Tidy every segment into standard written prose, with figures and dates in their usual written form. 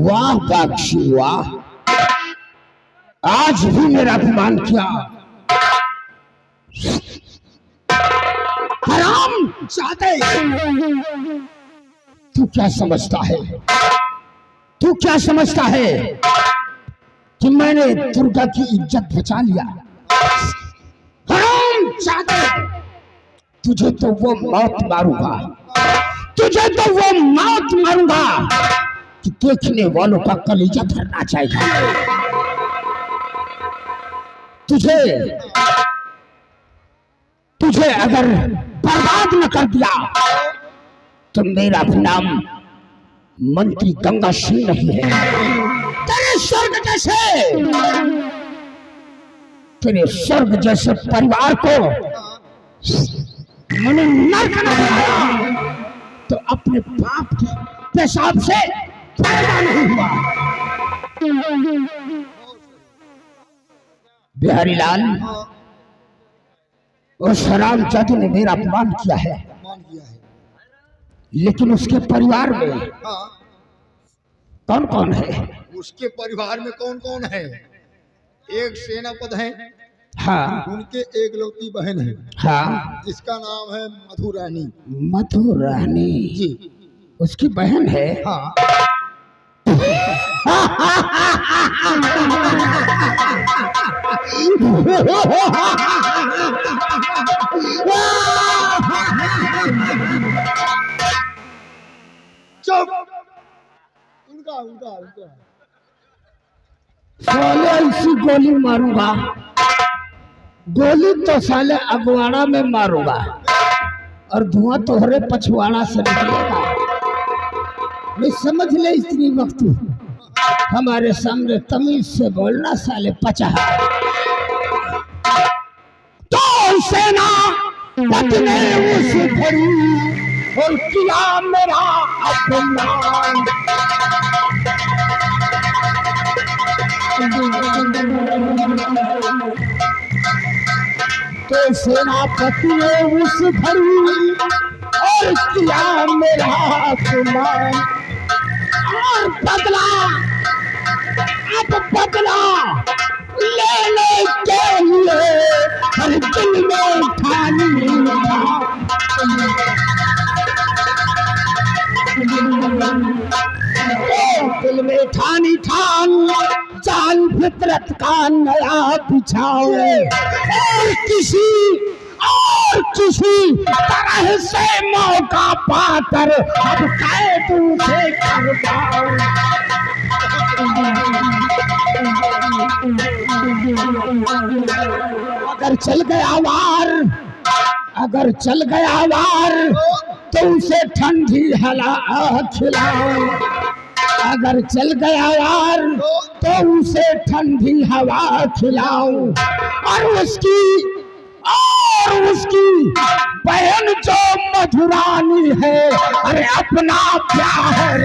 वाह बाक्षी वाह, आज भी मेरा अपमान किया। हराम जाते, तू क्या समझता है, तू क्या समझता है कि मैंने दुर्गा की इज्जत बचा लिया? हराम जाते, तुझे तो वो मौत मारूंगा, तुझे तो वो मौत मारूंगा कि देखने वालों का कलेजा फटना चाहिए। तुझे अगर बर्बाद न कर दिया तो मेरा नाम मंत्री गंगा सिंह नहीं है। तेरे स्वर्ग जैसे परिवार को मैंने नर्क न बनाया तो अपने पाप के पेशाब से फायदा नहीं हुआ। बिहारी लाल, उस हराम जाति ने मेरा अपमान किया है, लेकिन उसके परिवार में कौन कौन है? उसके परिवार में कौन कौन है? एक सेनापति है, हाँ, उनके एक लौती बहन है, हाँ, जिसका नाम है मधु रानी। मधु रानी जी, उसकी बहन है। हाँ। चुप, उनका उनका उनका साले ऐसी गोली मारूंगा, गोली तो साले अगवाड़ा में मारूंगा और धुआं तोहरे पछवाड़ा से निकलेगा। नहीं समझ ले, इतनी वक्त हमारे सामने तमीज से बोलना साले पचा। तो सेना पति ने उस घड़ी और किया मेरा अपमान। तो सेनापति ने उस घड़ी और किया मेरा अपमान। और बदला, अब बदला लेने के लिए हर दिल में ठानी दिल में ठानी ठान चाल फितरत का नया बिछाओ और किसी तरह से मौका पाकर अब कैदों से कर जाओ। अगर चल गया वार तो उसे ठंडी हला खिलाओ। अगर चल गया वार तो उसे ठंडी हवा खिलाओ। और उसकी बहन जो मधुरानी है, अरे अपना प्यार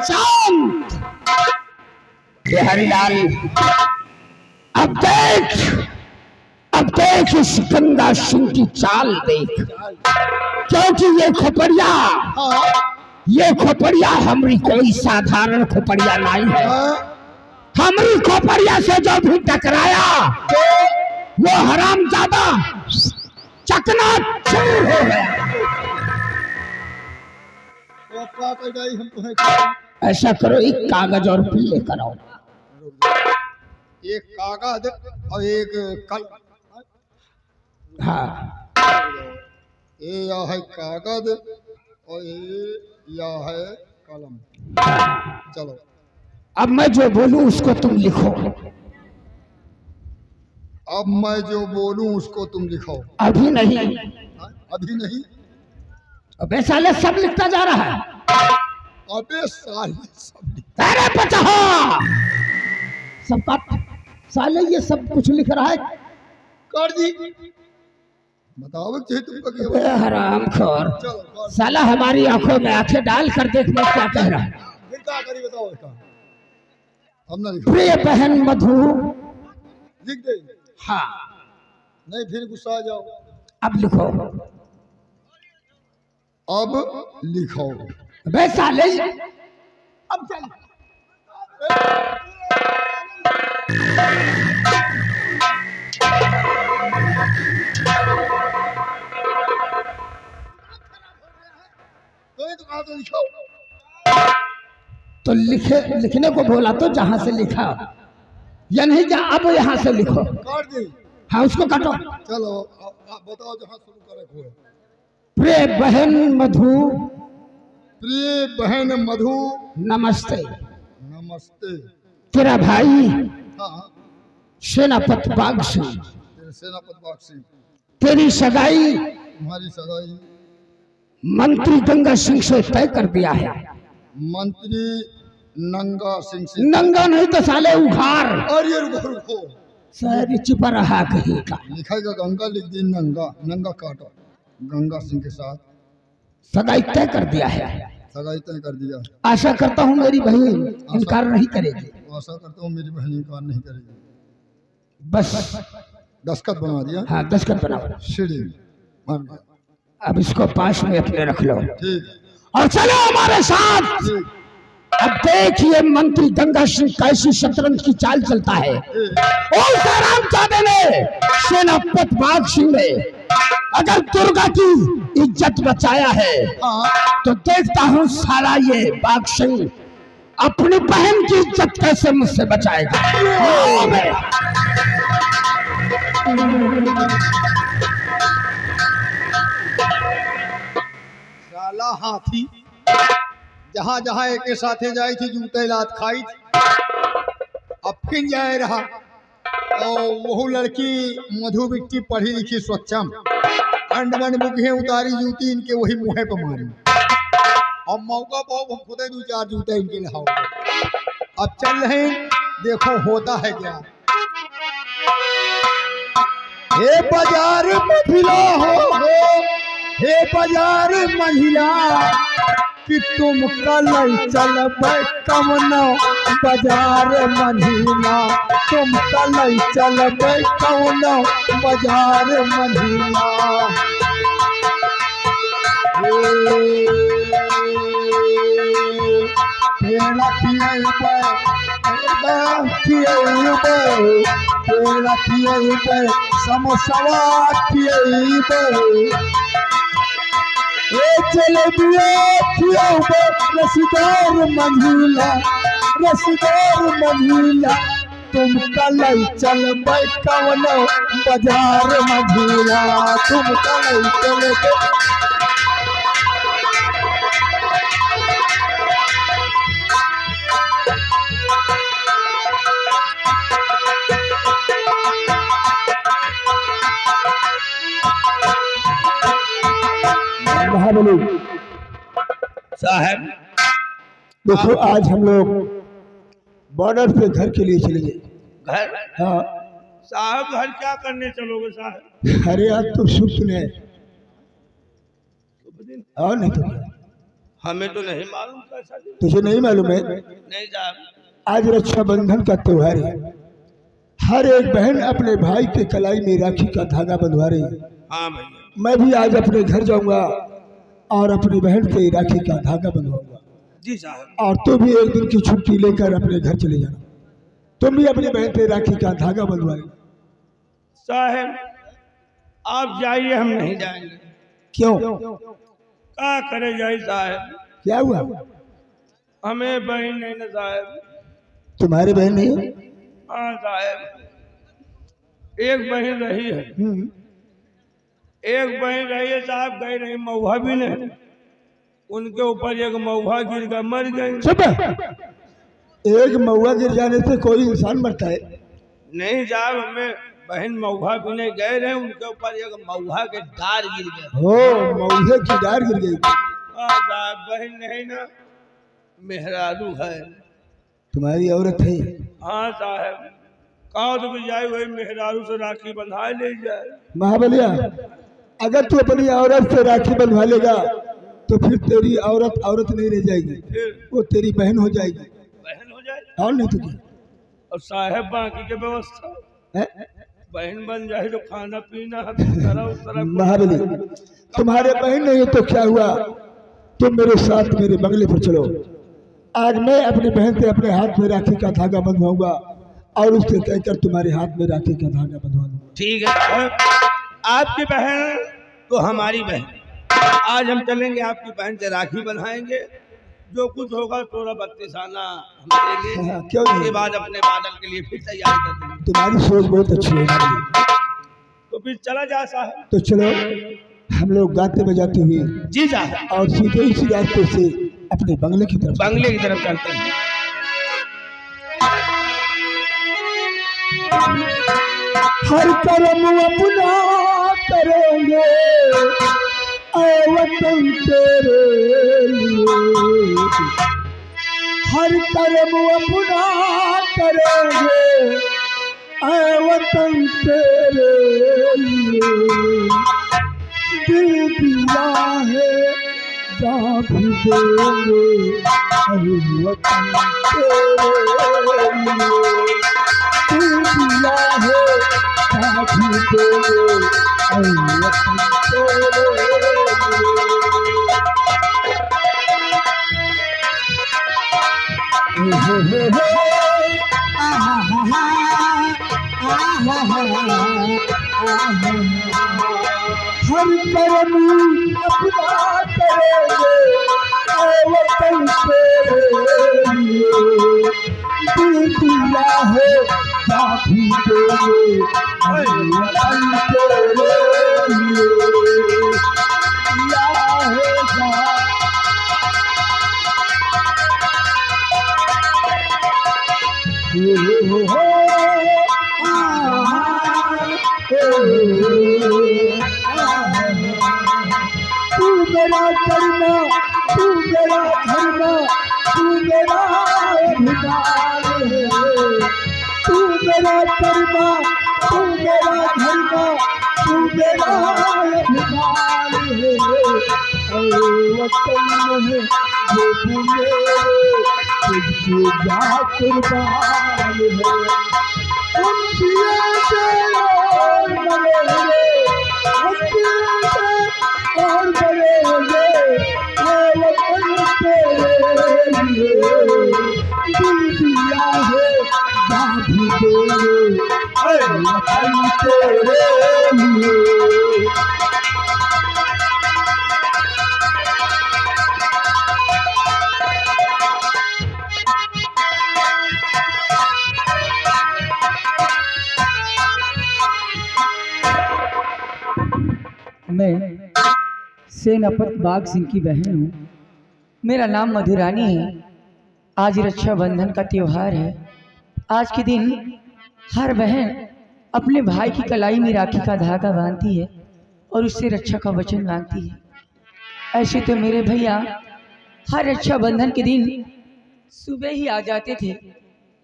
शांत। बिहारी लाल, अब देख इस गंगा सिंह की चाल देख, क्योंकि ये खोपड़िया हमारी कोई साधारण खोपड़िया नहीं है। हमारी खोपड़िया से जो भी टकराया वो हरामजादा चकनाचूर हो गया। हम तुम्हें ऐसा करो, एक कागज और पेन लेकर आओ। एक कागज और एक कल, हाँ, ये यह है कागज और यह है कलम। चलो, अब मैं जो बोलूं उसको तुम लिखो। अब मैं जो बोलूं उसको तुम लिखो। अभी नहीं, अभी नहीं, अबे साले सब लिखता जा रहा है। अबे साले सब अरे बचा सबका साले ये सब कुछ लिख रहा है। कर दी, बताओ चाहिए तुमको क्या बे हराम खोर, चलो और साला हमारी आंखों में आंखें डाल कर देख मैं क्या कह रहा हूं। फिर क्या करी बताओ इसका। अब ना लिखो, प्रिय बहन मधु, लिख दे। हाँ नहीं फिर गुस्सा आ जाओ। अब लिखो। अब लिखो। बे साले, अब चल। तो कहा तो लिखो। तो लिखने को बोला तो जहां से लिखा, या नहीं जहां, अब यहां से लिखो। काट दे। हाँ उसको काटो। चलो अब बताओ जहाँ शुरू करे हुए। प्रिय बहन मधु, प्रिय बहन मधु, नमस्ते। नमस्ते। तेरा भाई हाँ सेनापति बाघ सिंह, तेरे सेनापति बाग सिंह, तेरी सगाई तुम्हारी सगाई मंत्री गंगा सिंह से तय कर दिया है। मंत्री नंगा सिंह से। नंगा नहीं तो साले उघार, और ये रुको रुको, सारी चिपा रहा कहीं का। लिखेगा गंगा, लिख दी नंगा, नंगा काटो। गंगा सिंह के साथ सगाई तय कर दिया है। सगाई तय कर दिया। आशा करता हूँ मेरी बहन इनकार नहीं करेगी। आशा करता हूँ मेरी बहन इनकार नहीं करेगी। बस दस्तखत बना दिया। हाँ दस्तखत बनाओ। सीढ़ी मार गया। अब इसको पास में अपने रख लो ठीक और चलो हमारे साथ। ठीक अब देखिए मंत्री गंगा सिंह कैसी शतरंज की चाल चलता है। और रामजादे ने सेनापति बाघ सिंह ने अगर दुर्गा की इज्जत बचाया है, हाँ तो देखता हूँ साला ये बाघ सिंह अपनी बहन की इज्जत कैसे मुझसे बचाएगा। आओ बे। साला हाथी जहाँ जहाँ एक के साथे जाई थी जूते लात खाई थी, अब फिर जाए रहा। और वह लड़की मधु बिट्टी पढ़ी लिखी स्वच्छम अंडमन मुखे उतारी जूती इनके वही मुँह पे मारी। अब मौका पाओ हम खुदे दो चार जूते इनके लाओ। अब चल रहे हैं, देखो होता है क्या। हे बाजार महिला हो, हे बाजार महिला, कि तुम कल चल कवनो बाजार महिला, तुम कल चल कवनो बाजार महिला। पेड़ा खियाइबे, पेड़ा खियाइबे, समोसवा खियाइबे, ए जलेबिया खियाइबे, रसदार महिला, रसदार महिला, तुम कल चलबे कवनो बाजार महिला, तुम कल चलबे। महाबली साहब देखो, आज हम लोग बॉर्डर पे घर के लिए चले गए। घर हाँ साहब घर क्या करने चलोगे साहब? अरे आज तो शुभ सुने और नहीं तो क्या? हमें तो नहीं मालूम कैसा दिन। तुझे नहीं मालूम है? नहीं साहब। आज रक्षाबंधन का त्योहार है। हर एक बहन अपने भाई के कलाई में राखी का धागा बंधवा रही है। हाँ भैया। मैं भी आज अपने घर जाऊंगा और अपनी बहन से राखी का धागा बंधवाऊंगा। जी साहब। और तू भी एक दिन की छुट्टी लेकर अपने घर चले जाना। तुम भी अपनी बहन से राखी का धागा बंधवा लेना। साहब आप जाइए, हम नहीं जाएंगे। क्यों? क्या करे जाए साहब? क्या हुआ? हमें बहन नहीं ना साहब। तुम्हारी बहन नहीं है? हाँ साहब, एक बहन रही है। एक बहन रही है साहब, गई रही मऊहा भी नहीं, उनके ऊपर एक मऊहा गिर गया, मर गई। चुप। एक महुआ गिर जाने से कोई इंसान मरता है? नहीं साहब, हमें बहन मऊहा भी नहीं, गए रहे उनके ऊपर एक मऊहा के डार गिर गया। हो, महुए की डार गिर गई। हाँ साहब, बहन नहीं ना, मेहरारू है। तुम्हारी औरत है? हाँ साहब, कहो तो भी जाए वही मेहरारू से राखी बंधा ले जाए। महाबलिया, अगर तू अपनी औरत से राखी बंधवा लेगा तो फिर तेरी औरत औरत नहीं रह जाएगी, फिर वो तेरी बहन हो जाएगी। बहन हो जाए और नहीं तो क्या और साहेब बाकी के व्यवस्था है? बहन बन जाए तो खाना पीना तरह उस तरह महाबली तुम्हारे बहन नहीं तो क्या हुआ, तुम मेरे साथ मेरे बंगले पर चलो। आज मैं अपनी बहन से अपने हाथ में राखी का धागा बंधवाऊंगा और उससे कहकर तुम्हारे हाथ में राखी का धागा बंधवा दूंगा। ठीक है साहब, आपकी बहन तो हमारी बहन, आज हम चलेंगे आपकी बहन से राखी बंधाएंगे, जो कुछ होगा 16-32 आना हम देंगे। हाँ, क्यों नहीं? उसके बाद अपने बादल के लिए फिर तैयारी कर देंगे। तुम्हारी सोच बहुत अच्छी है महाबली। तो फिर चला जा साहब। तो चलो हम लोग गाते बजाते हुए जी साहब और सीधे इसी रास्ते से अपने बंगले की तरफ बंगले की तरफ चलते हैं। हर कर्म अपना करेंगे ऐ वतन तेरे लिए, हर कर्म अपना करेंगे ऐ वतन तेरे लिए, दिल दिया है जा भी देंगे ऐ वतन तेरे लिए, दिल दिया है जा भी देंगे ऐ वतन तेरे हर कर्म अपना करेंगे ऐ वतन तेरे लिए, दिल दिया है जा भी देंगे ऐ वतन तेरे लिए, दिया है जा तू मेरा करना, तू मेरा धर्म, तू मेरा अभिमान है, तू मेरा कर्म, तू मेरा धर्म, तू मेरा अभिमान है, ऐ वतन है जो भूले तुझको जा कुर्बान है, हम जिए और मरेंगे, हम जिए और मरेंगे ऐ वतन तेरे लिए, दिल दिया है जा भी देंगे ऐ वतन तेरे लिए। मैं सेनापति बाघ सिंह की बहन हूँ। मेरा नाम मधुरानी है। आज रक्षाबंधन का त्योहार है। आज के दिन हर बहन अपने भाई की कलाई में राखी का धागा बांधती है और उससे रक्षा का वचन मांगती है। ऐसे तो मेरे भैया हर रक्षाबंधन के दिन सुबह ही आ जाते थे,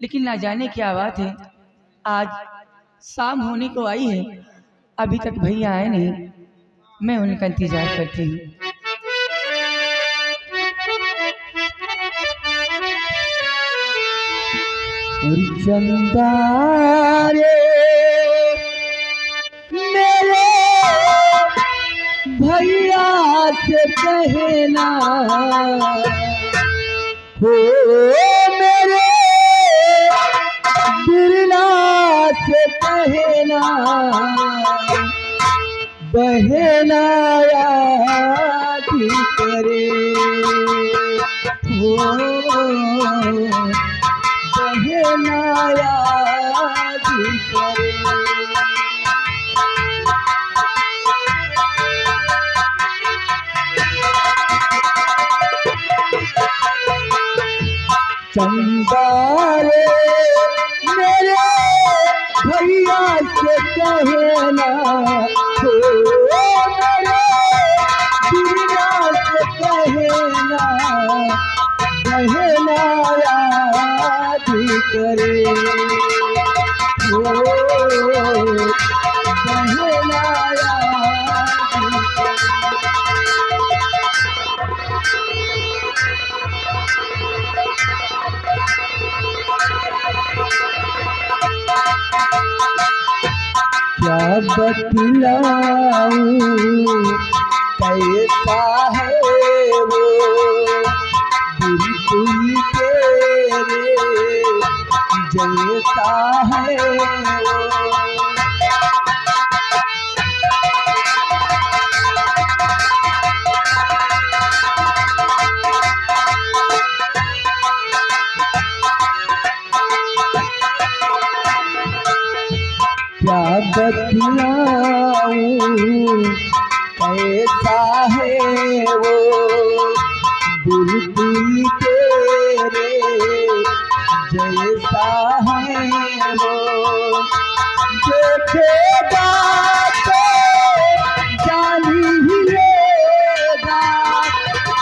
लेकिन ना जाने क्या बात है, आज शाम होने को आई है, अभी तक भैया आए नहीं। मैं उनका इंतजार करती हूँ। चंदा रे मेरे भैया से कहना, हो मेरे बिरला से कहना, बहना याद करे, हो बहना याद करे। चंदा रे मेरे भैया से कहना, हो मेरे बिरला से कहना, बहना याद करे, हो बहना याद बतलाऊं कैसा है वो दिल कोई तेरे जैसा है वो। क्या बतलाऊं कैसा है वो दिल कोई तेरे जैसा है वो। देखेगा तो जान ही लेगा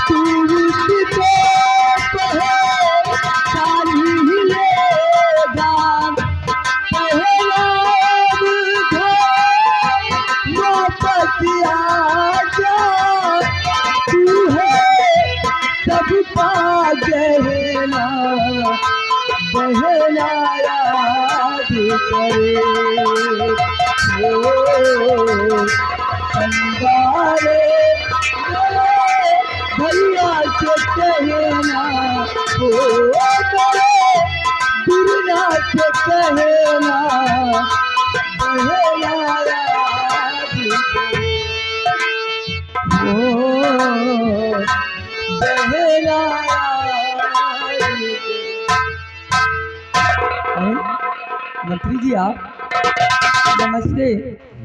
तू उसको जान ही लेगा। पहला वापस आजा तू है सबका गहना बहना याद करे ओ अंगारे भैया से कहना ओ बिरना से कहना बहना याद करे ओ बहना मंत्री जी आप नमस्ते।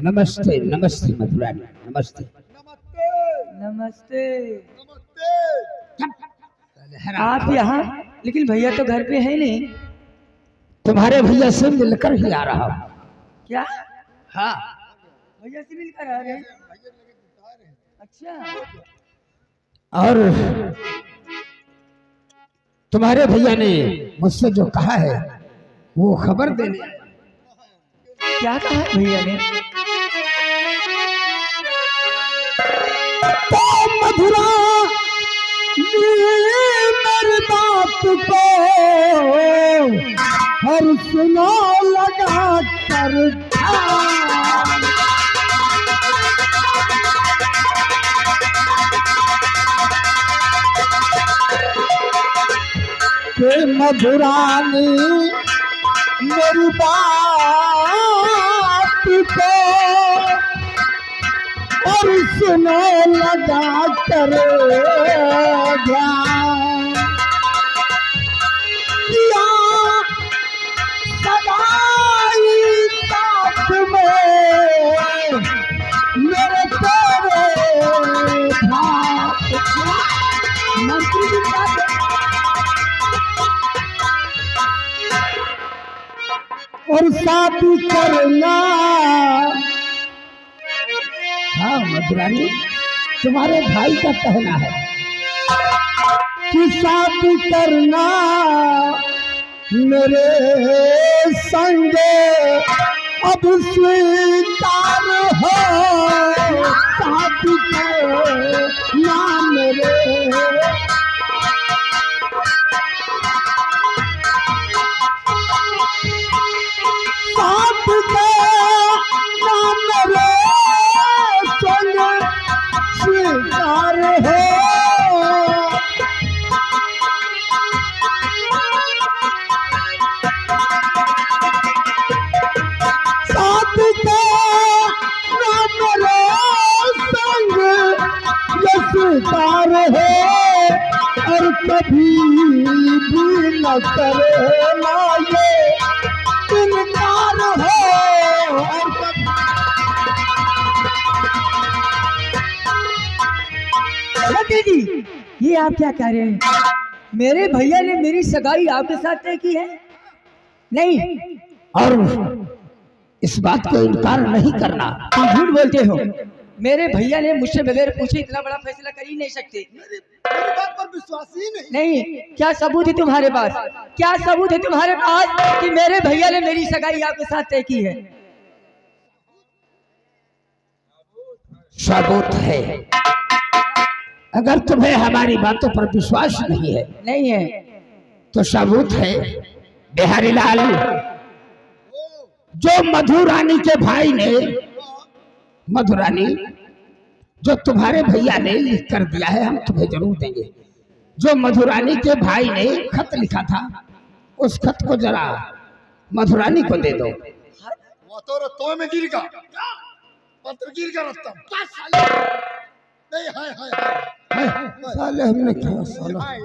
नमस्ते नमस्ते मधुरानी, नमस्ते। नमस्ते नमस्ते। नमस्ते। आप यहाँ, लेकिन भैया तो घर पे है नहीं। तुम्हारे भैया से मिलकर ही आ रहा हूँ। क्या हाँ, भैया से मिलकर आ रहे हैं? अच्छा, और तुम्हारे भैया ने मुझसे जो कहा है वो खबर देने आया। क्या कहा है भैया ने? तो मधुरा मेरी बात को हर सुनो लगा कर के मधुरानी मेरी बात को और सुनो लगा कर ध्यान किया सदाई साथ में मेरे तेरे भाई मंत्री जी और शादी करना। हाँ मधुरानी, तुम्हारे भाई का कहना है कि शादी करना मेरे संग अब स्वीकार हो। शादी करना मेरे साथ के नाम मेरे संग स्वीकार हो। साथ के नाम मेरे संग ये स्वीकार हो और कभी भी न करे ना ये इनकार हो। दीदी ये आप क्या कह रहे हैं? मेरे भैया ने मेरी सगाई आपके साथ तय की है? नहीं। और इस बात को इनकार नहीं करना। तुम झूठ बोलते हो। मेरे भैया ने मुझसे बगैर पूछे इतना बड़ा फैसला कर ही नहीं सकते। मेरी बात पर विश्वास ही नहीं। नहीं, क्या सबूत है तुम्हारे पास? क्या सबूत है तुम्हारे पास कि मेरे भैया ने मेरी सगाई आपके साथ तय की है? सबूत है। अगर तुम्हें हमारी बातों पर विश्वास नहीं है, नहीं है तो सबूत है बिहारी लाल, जो मधुरानी के भाई ने मधुरानी, जो तुम्हारे भैया ने लिख कर दिया है हम तुम्हें जरूर देंगे। जो मधुरानी के भाई ने खत लिखा था उस खत को जरा मधुरानी को दे दो। वो तो में गिर गया, पत्र गिर गया रस्ता नहीं। हाय हाय हाय साले हमने क्या साला। हाय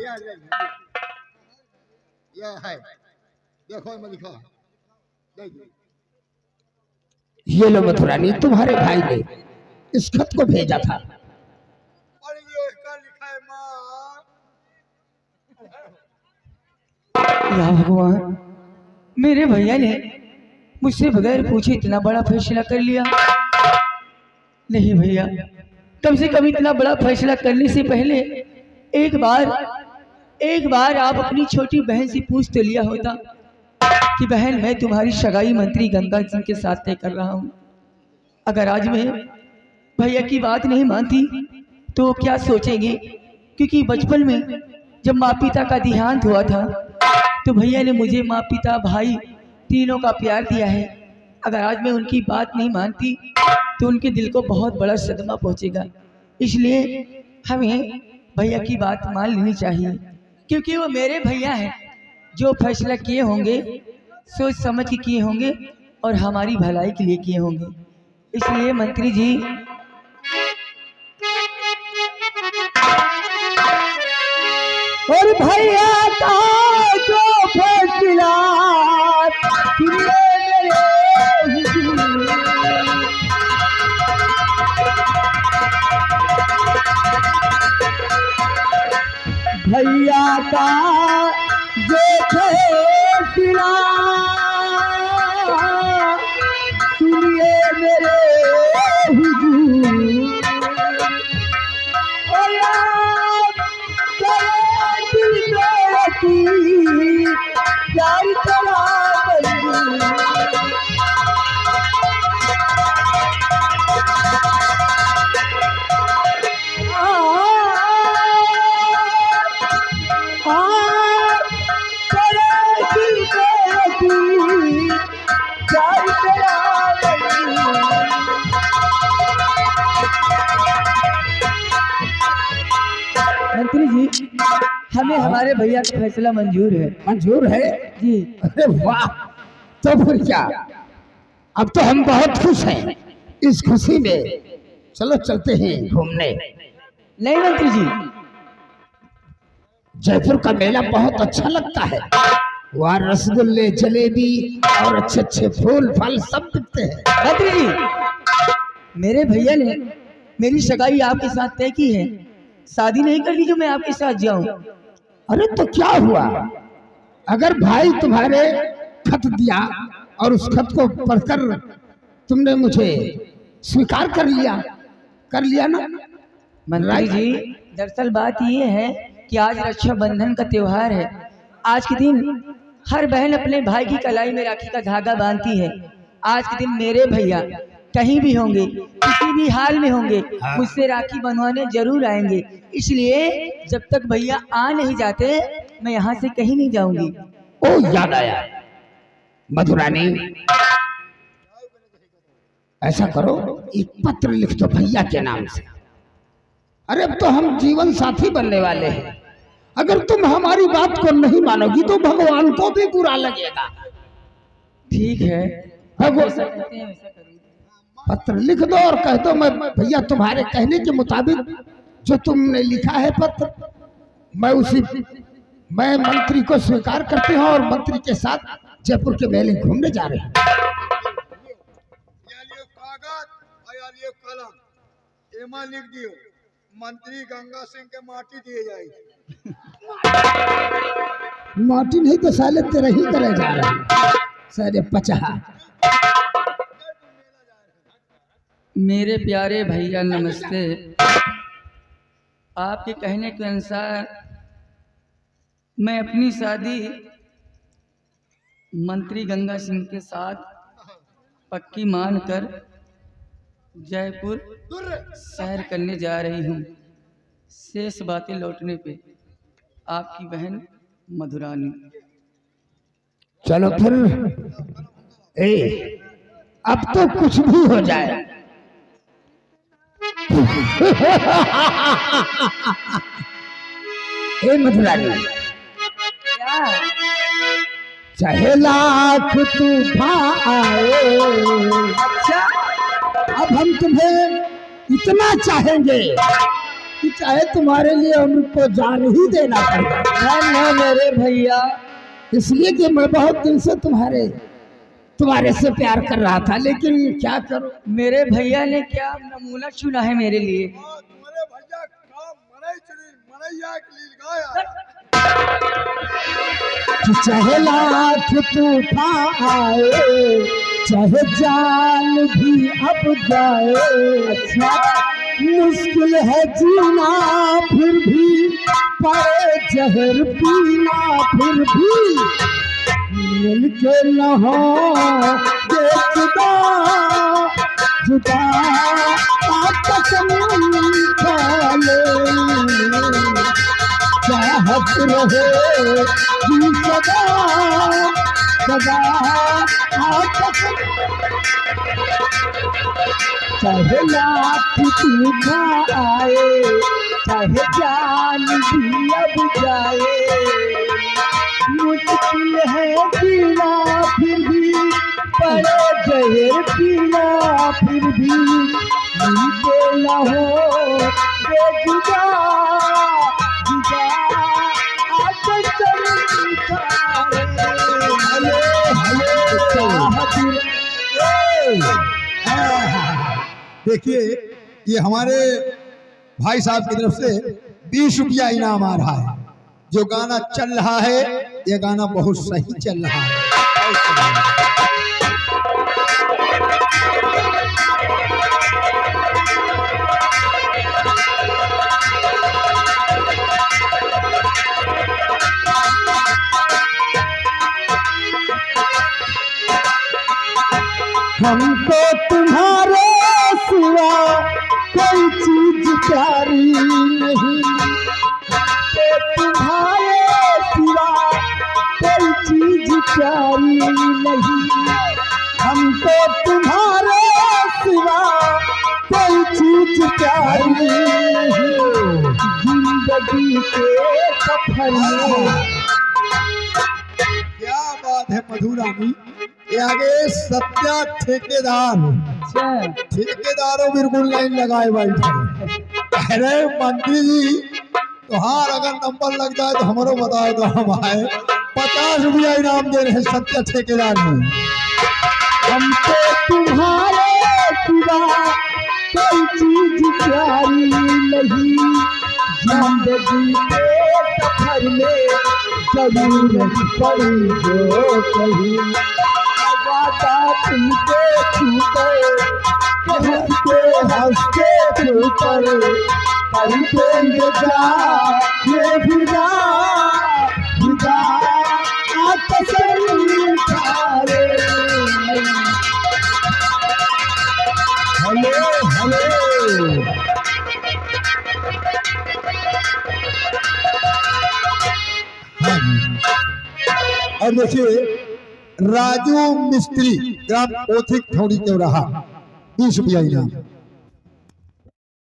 ये है, देखो मैं लिखा देखिए। ये लो मधुरानी, तुम्हारे भाई ने इस खत को भेजा था। और ये इसका लिखा है माँ। या भगवान, मेरे भैया ने मुझसे बगैर पूछे इतना बड़ा फैसला कर लिया। नहीं भैया, कम से कम इतना बड़ा फैसला करने से पहले एक बार आप अपनी छोटी बहन से पूछ तो लिया होता कि बहन, मैं तुम्हारी सगाई मंत्री गंगा सिंह के साथ तय कर रहा हूँ। अगर आज मैं भैया की बात नहीं मानती तो क्या सोचेंगे? क्योंकि बचपन में जब माँ पिता का देहांत हुआ था तो भैया ने मुझे माँ पिता भाई तीनों का प्यार दिया है। अगर आज मैं उनकी बात नहीं मानती तो उनके दिल को बहुत बड़ा सदमा पहुंचेगा। इसलिए हमें भैया की बात मान लेनी चाहिए, क्योंकि वो मेरे भैया हैं। जो फैसला किए होंगे सोच समझ के किए होंगे और हमारी भलाई के लिए किए होंगे। इसलिए मंत्री जी, और भैया का जो फैसला भैया का जो फैसला सुनिए मेरे हुजूर। मंत्री जी, हमें हमारे भैया का फैसला मंजूर है। मंजूर है जी। अरे वाह, तो फिर क्या, अब तो हम बहुत खुश हैं। इस खुशी में चलो चलते हैं घूमने। नहीं मंत्री जी, जयपुर का मेला बहुत अच्छा लगता है। वहाँ रसगुल्ले जलेबी और अच्छे अच्छे फूल फल सब बिकते हैं। मंत्री जी, मेरे भैया ने मेरी सगाई आपके साथ तय की है। शादी नहीं कर ली जो मैं आपके साथ जाऊं? अरे तो क्या हुआ, अगर भाई तुम्हारे खत दिया और उस खत को पढ़कर तुमने मुझे स्वीकार कर लिया ना। मंत्री जी, दरअसल बात ये है कि आज रक्षाबंधन का त्योहार है। आज के दिन हर बहन अपने भाई की कलाई में राखी का धागा बांधती है। आज के दिन मेरे भैया कहीं भी होंगे, किसी भी हाल में होंगे, मुझसे राखी बंधवाने जरूर आएंगे। इसलिए जब तक भैया आ नहीं जाते मैं यहाँ से कहीं नहीं जाऊंगी। ओ याद आया मधुरानी, ऐसा करो एक पत्र लिख दो भैया के नाम से। अरे अब तो हम जीवन साथी बनने वाले हैं। अगर तुम हमारी बात को नहीं मानोगी तो भगवान को भी बुरा लगेगा। ठीक है, भगवान पत्र लिख दो और कह दो मैं भैया तुम्हारे कहने के मुताबिक जो तुमने लिखा है पत्र, मैं मंत्री को स्वीकार करती हूँ और मंत्री के साथ जयपुर के मेले घूमने जा रहे हैं। कलम एमा लिख दियो, मंत्री गंगा सिंह के माटी दिए जाएगी। माटी नहीं तो साले तेरा ही करे जा रहे हैं सारे पचहा। मेरे प्यारे भैया नमस्ते। आपके कहने के अनुसार मैं अपनी शादी मंत्री गंगा सिंह के साथ पक्की मानकर जयपुर सैर करने जा रही हूँ। शेष बातें लौटने पे आपकी बहन मधुरानी। चलो फिर अब तो कुछ भी हो जाए ए मधुरानी, क्या? चाहे लाख तूफान आए, अच्छा, अब हम तुम्हें इतना चाहेंगे कि चाहे तुम्हारे लिए हमको जान ही देना पड़े। ना मेरे भैया, इसलिए कि मैं बहुत दिन से तुम्हारे से प्यार कर रहा था, लेकिन क्या करूं। मेरे भैया ने क्या नमूना चुना है मेरे लिए। तुम्हारे भैया का मनैया के लिए गाया। कि चाहे लाख तूफान आए, चाहे जान भी अब जाए, अच्छा मुश्किल है जीना फिर भी, पड़े जहर पीना फिर भी, मिलके न हो जुदा जुदा, कसम खा ले, चाहत रहे जी सदा सदा, कसम। चाहे लाख तूफान आए, चाहे जान भी अब जाए, मुश्किल है जीना फिर भी, पड़े जहर पीना फिर भी, मिलके न हो बेजुदा जुदा, कसम खा ले। देखिए, ये हमारे भाई साहब की तरफ से 20 रुपया इनाम आ रहा है। जो गाना चल रहा है, ये गाना बहुत सही चल रहा है। हमको तुम्हारे सिवा कोई चीज प्यारी नहीं, तो तुम्हारे सिवा कोई चीज प्यारी नहीं, हमको तुम्हारे सिवा कोई चीज प्यारी नहीं, जिंदगी के सफर में। क्या बात है मधुरानी, ये आगे सत्या ठेकेदार, ठेकेदारों बिल्कुल लाइन लगाए बैठे। अरे मंत्री जी, तुहार अगर नंबर लग जाए तो हमारो बताओ तो हम आए। 50 रुपया इनाम दे रहे हैं सत्या ठेकेदार में। हमको तुम्हारे सिवा कोई चीज प्यारी नहीं, जिंदगी के सफर में जरूरत पड़ी जो कहीं, वादा तुमको छूटे, हंसते छूकर कर देंगे जा ये विदा विदा, कसम खा ले। हेलो हेलो, हाँ जी। और देखिए, राजू मिस्त्री, ग्राम ओथिक थोड़ी चौराहा, 20 रुपया इनाम।